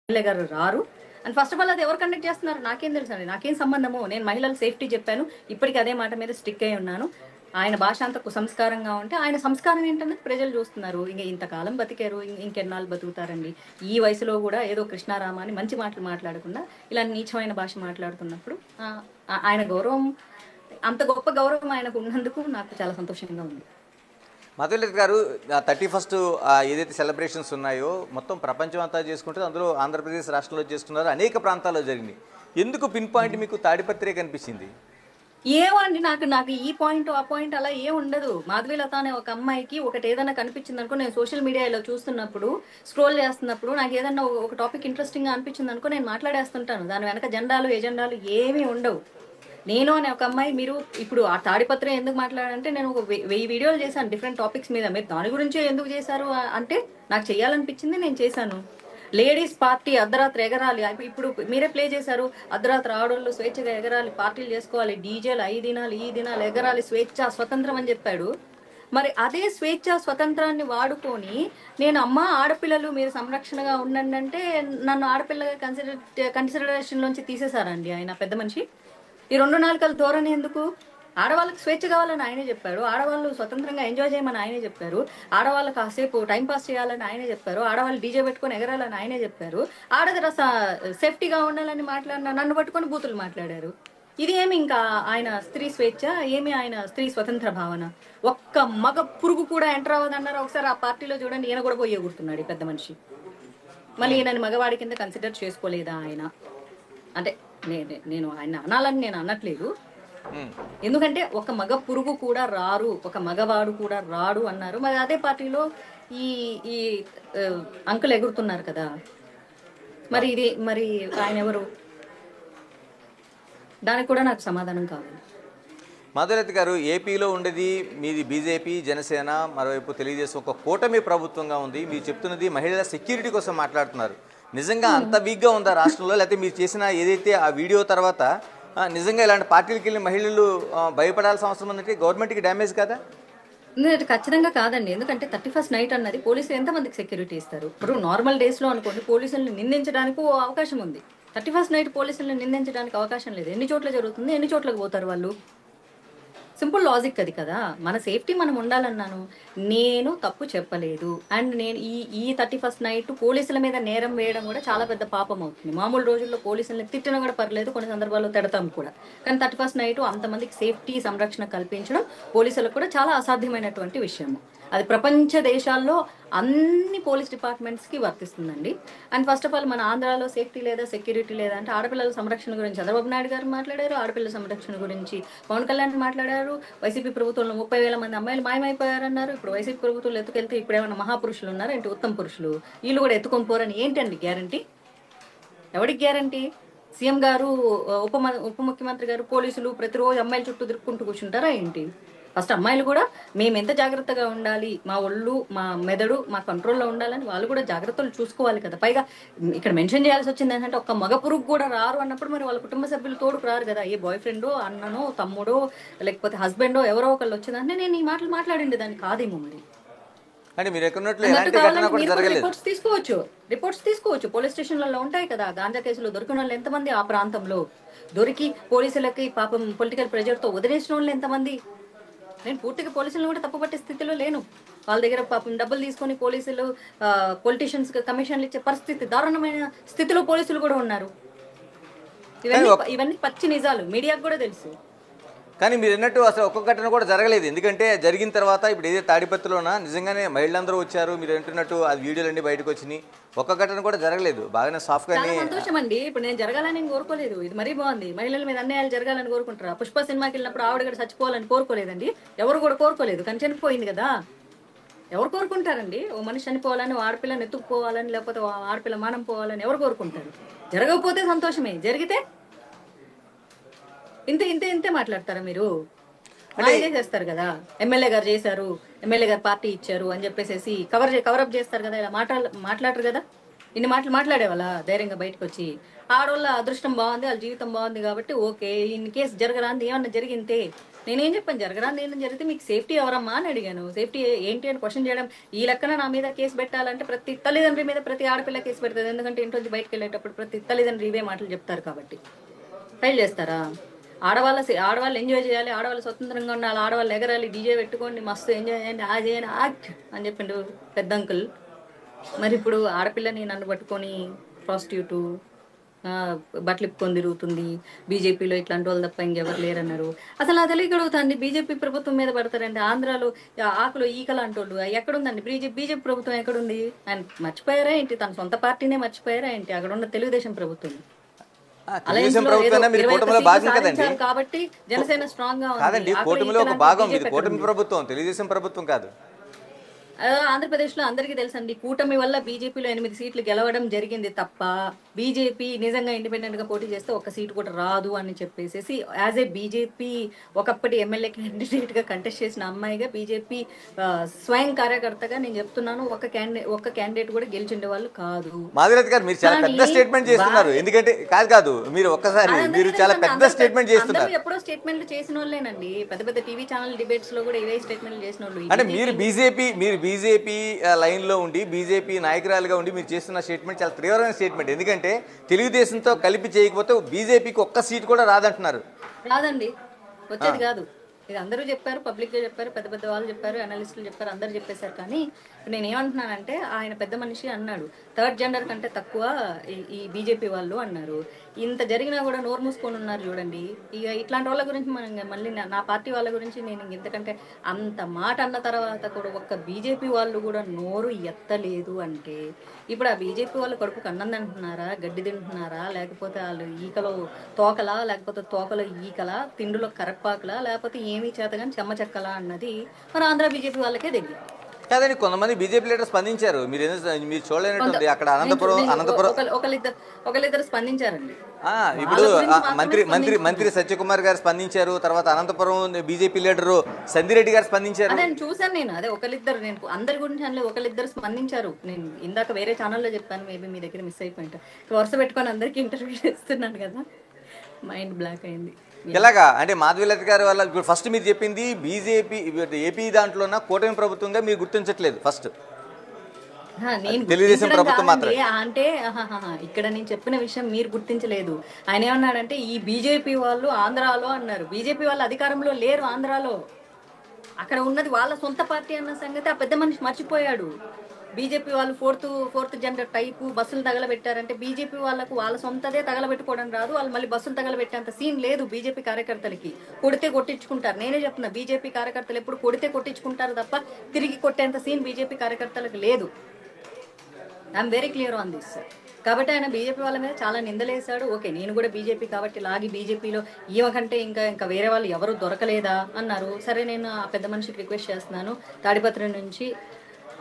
MLA గారు రారు. And first of all అది ఎవరు కండక్ట్ చేస్తున్నారు నాకేం తెలుసు అండి, నాకేం సంబంధము. నేను మహిళల సేఫ్టీ చెప్పాను, ఇప్పటికీ అదే మాట మీద స్టిక్ అయి ఉన్నాను. ఆయన భాష అంత కుసంస్కారంగా ఉంటే ఆయన సంస్కారం ఏంటన్నది ప్రజలు చూస్తున్నారు. ఇంకా ఇంతకాలం బతికారు, ఇంకెన్నాళ్ళు బతుకుతారండి. ఈ వయసులో కూడా ఏదో కృష్ణారామ అని మంచి మాటలు మాట్లాడకుండా ఇలా నీచమైన భాష మాట్లాడుతున్నప్పుడు ఆయన గౌరవం, అంత గొప్ప గౌరవం ఆయనకు ఉన్నందుకు నాకు చాలా సంతోషంగా ఉంది. మాధవీలత గారు, 31st ఏదైతే సెలబ్రేషన్స్ ఉన్నాయో మొత్తం ప్రపంచం అంతా చేసుకుంటే అందులో ఆంధ్రప్రదేశ్ రాష్ట్రంలో చేసుకున్నారు, అనేక ప్రాంతాల్లో జరిగింది. ఎందుకు పిన్ పాయింట్ మీకు తాడిపత్రే కనిపించింది? ఏమో అండి, నాకు ఈ పాయింట్ ఆ పాయింట్ అలా ఏం ఉండదు. మాధవీలత అనే ఒక అమ్మాయికి ఒకటి ఏదైనా కనిపించింది అనుకో, నేను సోషల్ మీడియాలో చూస్తున్నప్పుడు స్క్రోల్ చేస్తున్నప్పుడు నాకు ఏదన్నా ఒక టాపిక్ ఇంట్రెస్టింగ్ గా అనిపించింది అనుకో, నేను మాట్లాడేస్తుంటాను. దాని వెనక జెండాలు ఎజెండాలు ఏమీ ఉండవు. నేను అనే ఒక అమ్మాయి, మీరు ఇప్పుడు ఆ తాడిపత్రం ఎందుకు మాట్లాడాలంటే నేను ఒక 1000 వీడియోలు చేశాను డిఫరెంట్ టాపిక్స్ మీద. మీరు దాని గురించే ఎందుకు చేశారు అంటే నాకు చేయాలనిపించింది, నేను చేశాను. లేడీస్ పార్టీ అర్ధరాత్రి ఎగరాలి, ఇప్పుడు మీరే ప్లే చేశారు. అర్ధరాత్రి ఆడోళ్ళు స్వేచ్ఛగా ఎగరాలి, పార్టీలు చేసుకోవాలి, డీజేలు 5 దినాలు ఈ దినాలు ఎగరాలి, స్వేచ్ఛ స్వతంత్రం అని చెప్పాడు. మరి అదే స్వేచ్ఛ స్వతంత్రాన్ని వాడుకొని నేను అమ్మ ఆడపిల్లలు మీరు సంరక్షణగా ఉండండి అంటే నన్ను ఆడపిల్లగా కన్సిడరేషన్ లోంచి తీసేశారండి ఆయన పెద్ద మనిషి. ఈ 2 నాలుకల ధోరణి ఎందుకు? ఆడవాళ్ళకి స్వేచ్ఛ కావాలని ఆయనే చెప్పారు, ఆడవాళ్ళు స్వతంత్రంగా ఎంజాయ్ చేయమని ఆయనే చెప్పారు, ఆడవాళ్ళు కాసేపు టైంపాస్ చేయాలని ఆయనే చెప్పారు, ఆడవాళ్ళు డీజే పెట్టుకొని ఎగరాలని ఆయనే చెప్పారు, ఆడదర సేఫ్టీగా ఉండాలని మాట్లాడిన నన్ను పట్టుకొని బూతులు మాట్లాడారు. ఇది ఏమి ఇంకా ఆయన స్త్రీ స్వేచ్ఛ, ఏమి ఆయన స్త్రీ స్వతంత్ర భావన? ఒక్క మగ పురుగు కూడా ఎంటర్ అవ్వదన్నారు. ఒకసారి ఆ పార్టీలో చూడండి, ఈయన కూడా పోయి ఎగురుతున్నాడు ఈ పెద్ద మనిషి. మళ్ళీ ఈయనని మగవాడి కింద కన్సిడర్ చేసుకోలేదా ఆయన? అంటే నేను ఆయన అనాలని నేను అనట్లేదు, ఎందుకంటే ఒక మగ పురుగు కూడా రారు, ఒక మగవాడు కూడా రాడు అన్నారు. మరి అదే పార్టీలో ఈ ఈ అంకులు ఎగురుతున్నారు కదా, మరి ఇది మరి ఆయన ఎవరు? దానికి కూడా నాకు సమాధానం కావాలి. మాధవీలత గారు, ఏపీలో ఉండేది మీది బీజేపీ జనసేన, మరోవైపు తెలుగుదేశం ఒక కూటమి ప్రభుత్వంగా ఉంది. మీరు చెప్తున్నది మహిళల సెక్యూరిటీ కోసం మాట్లాడుతున్నారు. నిజంగా అంత వీక్గా ఉందా రాష్ట్రంలో? లేకపోతే మీరు చేసిన ఏదైతే ఆ వీడియో తర్వాత నిజంగా ఇలాంటి పార్టీలకు వెళ్ళి మహిళలు భయపడాల్సిన అవసరం ఉందంటే గవర్నమెంట్కి డ్యామేజ్ కదా? ఖచ్చితంగా కాదండి. ఎందుకంటే 31st నైట్ అన్నది పోలీసులు ఎంతమందికి సెక్యూరిటీ ఇస్తారు? ఇప్పుడు నార్మల్ డేస్ లో అనుకోండి, పోలీసులను నిందించడానికి అవకాశం ఉంది. 31st నైట్ పోలీసులను నిందించడానికి అవకాశం లేదు. ఎన్ని చోట్ల జరుగుతుంది, ఎన్ని చోట్లకు పోతారు వాళ్ళు? సింపుల్ లాజిక్ అది కదా. మన సేఫ్టీ మనం ఉండాలన్నాను, నేను తప్పు చెప్పలేదు. అండ్ నేను ఈ 31st నైట్ పోలీసుల మీద నేరం వేయడం కూడా చాలా పెద్ద పాపం అవుతుంది. మామూలు రోజుల్లో పోలీసులను తిట్టినా కూడా పర్లేదు, కొన్ని సందర్భాల్లో తిడతాం కూడా. కానీ 31st నైట్ అంతమందికి సేఫ్టీ సంరక్షణ కల్పించడం పోలీసులకు కూడా చాలా అసాధ్యమైనటువంటి విషయం. అది ప్రపంచ దేశాల్లో అన్ని పోలీస్ డిపార్ట్మెంట్స్కి వర్తిస్తుందండి. అండ్ ఫస్ట్ ఆఫ్ ఆల్ మన ఆంధ్రాలో సేఫ్టీ లేదా సెక్యూరిటీ లేదా అంటే ఆడపిల్లల సంరక్షణ గురించి చంద్రబాబు నాయుడు గారు మాట్లాడారు, ఆడపిల్లల సంరక్షణ గురించి పవన్ కళ్యాణ్ మాట్లాడారు. వైసీపీ ప్రభుత్వంలో 30,000 మంది అమ్మాయిలు మాయమైపోయారన్నారు. ఇప్పుడు వైసీపీ ప్రభుత్వంలో ఎత్తుకెళ్తే ఇప్పుడు ఏమైనా మహాపురుషులు ఉన్నారు ఏంటి, ఉత్తమ పురుషులు? వీళ్ళు కూడా ఎత్తుకొని పోరని ఏంటండి గ్యారంటీ? ఎవరికి గ్యారంటీ? సీఎం గారు, ఉప ముఖ్యమంత్రి గారు, పోలీసులు ప్రతిరోజు అమ్మాయిల చుట్టూ తిరుక్కుంటూ కూర్చుంటారా ఏంటి? ఫస్ట్ అమ్మాయిలు కూడా మేము ఎంత జాగ్రత్తగా ఉండాలి, మా ఒళ్ళు మా మెదడు మా కంట్రోల్లో ఉండాలని వాళ్ళు కూడా జాగ్రత్తలు చూసుకోవాలి కదా. పైగా ఇక్కడ మెన్షన్ చేయాల్సి వచ్చింది ఏంటంటే ఒక్క మగ పురుగు కూడా రారు అన్నప్పుడు మరి వాళ్ళ కుటుంబ సభ్యులు తోడుకు రారు కదా. ఏ బాయ్ ఫ్రెండో, అన్ననో, తమ్ముడో, లేకపోతే హస్బెండో ఎవరో ఒకళ్ళు వచ్చిందంటే నేను ఈ మాటలు మాట్లాడింది దాన్ని కాదేమో. మరి రిపోర్ట్స్ తీసుకోవచ్చు, పోలీస్ స్టేషన్లలో ఉంటాయి కదా. గాంజా కేసులో దొరికిన వాళ్ళు ఎంతమంది ఆ ప్రాంతంలో దొరికి పోలీసులకి పాపం పొలిటికల్ ప్రెజర్ తో వదిలేసిన వాళ్ళు ఎంతమంది? నేను పూర్తిగా పోలీసులను కూడా తప్పుపట్టే స్థితిలో లేను. వాళ్ళ దగ్గర పాపం డబ్బులు తీసుకొని పోలీసులు పొలిటీషియన్స్ కమిషన్లు ఇచ్చే పరిస్థితి, దారుణమైన స్థితిలో పోలీసులు కూడా ఉన్నారు. ఇవన్నీ పచ్చి నిజాలు, మీడియాకు కూడా తెలుసు. కానీ మీరు అన్నట్టు అసలు ఒక్కొక్క ఘటన కూడా జరగలేదు. ఎందుకంటే జరిగిన తర్వాత ఇప్పుడు ఏదైతే తాడిపత్రిలోనా నిజంగానే మహిళలందరూ వచ్చారు, మీరు అంటున్నట్టు ఆ వీడియోలన్నీ బయటకు వచ్చినాయి, ఒక్క ఘటన కూడా జరగలేదు. బాగానే సాఫ్ట్ గానే. సంతోషం అండి. ఇప్పుడు నేను జరగాలని కోరుకోలేదు, ఇది మరీ బాగుంది. మహిళల మీద అన్యాయాలు జరగాలని కోరుకుంటారా? పుష్ప సినిమాకి వెళ్ళినప్పుడు ఆవిడ కూడా చచ్చిపోవాలని కోరుకోలేదండి, ఎవరు కూడా కోరుకోలేదు. కానీ చనిపోయింది కదా. ఎవరు కోరుకుంటారండి? ఓ మనిషి చనిపోవాలని, ఆడపిల్లని ఎత్తుకుపోవాలని, లేకపోతే ఆడపిల్ల మానం పోవాలని ఎవరు కోరుకుంటారు? జరగకపోతే సంతోషమే, జరిగితే ఇంతే మాట్లాడతారా మీరు? చేస్తారు కదా, ఎమ్మెల్యే గారు చేశారు, ఎమ్మెల్యే గారు పార్టీ ఇచ్చారు అని చెప్పేసి కవరప్ చేస్తారు కదా, ఇలా మాట్లాడరు కదా. ఇన్ని మాటలు మాట్లాడేవాళ్ళ ధైర్యంగా బయటకు వచ్చి? ఆడవాళ్ళ అదృష్టం బాగుంది, వాళ్ళ జీవితం బాగుంది కాబట్టి ఓకే. ఇన్ కేసు జరగరాంది ఏమన్నా జరిగింటే నేనేం చెప్పాను? జరగరాంది ఏమన్నా జరిగితే మీకు సేఫ్టీ ఎవరమ్మా అని అడిగాను. సేఫ్టీ ఏంటి అని క్వశ్చన్ చేయడం, ఈ లెక్కన నా మీద కేసు పెట్టాలంటే ప్రతి తల్లిదండ్రి మీద ప్రతి ఆడపిల్ల కేసు పెడుతుంది. ఎందుకంటే ఇంట్లో బయటకు వెళ్ళేటప్పుడు ప్రతి తల్లిదండ్రి ఇవే మాటలు చెప్తారు కాబట్టి. ఫైల్ చేస్తారా? ఆడవాళ్ళు ఎంజాయ్ చేయాలి, ఆడవాళ్ళు స్వతంత్రంగా ఉండాలి, ఆడవాళ్ళు ఎగరాలి, డీజే పెట్టుకోండి, మస్తు ఎంజాయ్ చేయండి, ఆ చేయండి యాక్ట్ అని చెప్పిండు పెద్ద అంకుల్. మరి ఇప్పుడు ఆడపిల్లని నన్ను పట్టుకొని ప్రాస్టిట్యూటు బట్టలు ఇప్పుకొని తిరుగుతుంది, బీజేపీలో ఇట్లాంటి వాళ్ళు తప్ప ఇంకెవరు లేరన్నారు. అసలు అది తెలియగలుగుతుంది. బీజేపీ ప్రభుత్వం మీద పడతారండి. ఆంధ్రాలో ఆకులు ఈకలాంటి వాళ్ళు ఎక్కడుందండి? బీజేపీ ప్రభుత్వం ఎక్కడుంది? ఆయన మర్చిపోయారా ఏంటి? తన సొంత పార్టీనే మర్చిపోయారా ఏంటి? అక్కడ ఉన్న తెలుగుదేశం ప్రభుత్వం తెలుగుదేశం ప్రభుత్వం మీరు కూటమిలో భాగం కదండి. కాబట్టి జనసేన స్ట్రాంగ్ గా కాదండి, కూటమిలో ఒక భాగం ఇది. కూటమి ప్రభుత్వం, తెలుగుదేశం ప్రభుత్వం కాదు. ఆంధ్రప్రదేశ్ లో అందరికీ తెలుసండి, కూటమి వల్ల బీజేపీలో 8 సీట్లు గెలవడం జరిగింది తప్ప బీజేపీ నిజంగా ఇండిపెండెంట్ గా పోటీ చేస్తే ఒక్క సీటు కూడా రాదు అని చెప్పేసి యాజ్ ఏ బీజేపీ ఒకప్పటి ఎమ్మెల్యే క్యాండిడేట్ గా కంటెస్ట్ చేసిన అమ్మాయిగా బీజేపీ స్వయం కార్యకర్తగా నేను చెప్తున్నాను, ఒక్క క్యాండిడేట్ కూడా గెలిచిండే వాళ్ళు కాదు. మాధురథ్ గారు మీరు చాలా పెద్ద స్టేట్మెంట్ చేస్తున్నారు. ఎందుకంటే కాదు మీరు ఒక్కసారి మీరు చాలా పెద్ద స్టేట్మెంట్ చేస్తున్నారు. ఎప్పుడో స్టేట్మెంట్లు చేసిన వాళ్ళేనండి, పెద్ద పెద్ద టీవీ ఛానల్ డిబేట్స్ లో కూడా ఇవే స్టేట్మెంట్లు చేసిన వాళ్ళు. అంటే మీరు బీజేపీ లైన్ లో ఉండి బీజేపీ నాయకురాలుగా ఉండి మీరు చేస్తున్న స్టేట్మెంట్ చాలా తీవ్రమైన స్టేట్మెంట్. ఎందుకంటే తెలుగుదేశంతో కలిపి చేయకపోతే బీజేపీకి ఒక్క సీట్ కూడా రాదంటున్నారు. రాదండి, వచ్చేది కాదు. ఇది అందరూ చెప్పారు, పబ్లిక్ గా చెప్పారు, పెద్ద పెద్ద వాళ్ళు చెప్పారు, అనలిస్టులు చెప్పారు, అందరు చెప్పేశారు. కానీ నేను ఏమంటున్నానంటే ఆయన పెద్ద మనిషి అన్నాడు, థర్డ్ జెండర్ కంటే తక్కువ ఈ బీజేపీ వాళ్ళు అన్నారు. ఇంత జరిగినా కూడా నోరు మూసుకొని ఉన్నారు చూడండి. ఇక ఇట్లాంటి వాళ్ళ గురించి మనం మళ్ళీ నా పార్టీ వాళ్ళ గురించి నేను ఇంతకంటే అంత మాట అన్న తర్వాత కూడా ఒక్క బీజేపీ వాళ్ళు కూడా నోరు ఎత్తలేదు అంటే ఇప్పుడు ఆ బీజేపీ వాళ్ళు కడుపుకు అన్నం తింటున్నారా, గడ్డి తింటున్నారా, లేకపోతే వాళ్ళు ఈకలో తోకలా, లేకపోతే తోకలో ఈకలా, తిండిలో కరపాకులా, లేకపోతే ఏమీ చేతగాని చెమ్మ చెక్కలా అన్నది మన ఆంధ్ర బీజేపీ వాళ్ళకే దగ్గర. కాదండి, కొంతమంది బీజేపీ లీడర్ స్పందించారు. మీరు చూడలేనట్టుంది. అక్కడ అనంతపురం ఒకరిద్దరు స్పందించారండి. ఇప్పుడు మంత్రి సత్యకుమార్ గారు స్పందించారు. తర్వాత అనంతపురం బీజేపీ లీడరు సందిరెడ్డి గారు స్పందించారు. నేను చూసాను. నేను అదే ఒకరిద్దరు, నేను అందరి గురించి అనలేదు, ఒకరిద్దరు స్పందించారు. నేను ఇందాక వేరే ఛానల్లో చెప్పాను, మేబీ మీ దగ్గర మిస్ అయిపోయింటా. వరుస పెట్టుకొని అందరికీ ఇంటర్వ్యూ చేస్తున్నాను కదా, మైండ్ బ్లాక్ అయింది. ఎలాగా అంటే మాధవీలత గారి వల్ల ఇప్పుడు ఫస్ట్ మీరు చెప్పింది బీజేపీ ఏపీ దాంట్లో కూటమి ప్రభుత్వంగా మీరు గుర్తించట్లేదు. ఫస్ట్ తెలుగుదేశం ప్రభుత్వం మాత్రమే అంటే ఇక్కడ నేను చెప్పిన విషయం మీరు గుర్తించలేదు. ఆయన ఏమన్నాడంటే ఈ బీజేపీ వాళ్ళు ఆంధ్రాలో అన్నారు. బీజేపీ వాళ్ళు అధికారంలో లేరు ఆంధ్రాలో, అక్కడ ఉన్నది వాళ్ళ సొంత పార్టీ అన్న సంగతి ఆ పెద్ద మనిషి మర్చిపోయాడు. బీజేపీ వాళ్ళు ఫోర్త్ జెండర్ టైపు బస్సులు తగలబెట్టారంటే బీజేపీ వాళ్ళకు వాళ్ళ సొంతదే తగలబెట్టుకోవడం రాదు. వాళ్ళు మళ్ళీ బస్సులు తగలబెట్టేంత సీన్ లేదు బీజేపీ కార్యకర్తలకి. కొడితే కొట్టించుకుంటారు. నేనే చెప్తున్నా, బీజేపీ కార్యకర్తలు ఎప్పుడు కొడితే కొట్టించుకుంటారు తప్ప తిరిగి కొట్టేంత సీన్ బీజేపీ కార్యకర్తలకు లేదు. I'm very clear on this. కాబట్టి ఆయన బీజేపీ వాళ్ళ మీద చాలా నిందలేశాడు. ఓకే, నేను కూడా బీజేపీ కాబట్టి లాగి బీజేపీలో ఈమెకంటే ఇంకా వేరే వాళ్ళు ఎవరు దొరకలేదా అన్నారు. సరే, నేను ఆ పెద్ద మనిషికి రిక్వెస్ట్ చేస్తున్నాను, తాడిపత్రి నుంచి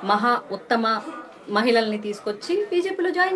మహా ఉత్తమ మహిళల్ని తీసుకొచ్చి బీజేపీలో జాయిన్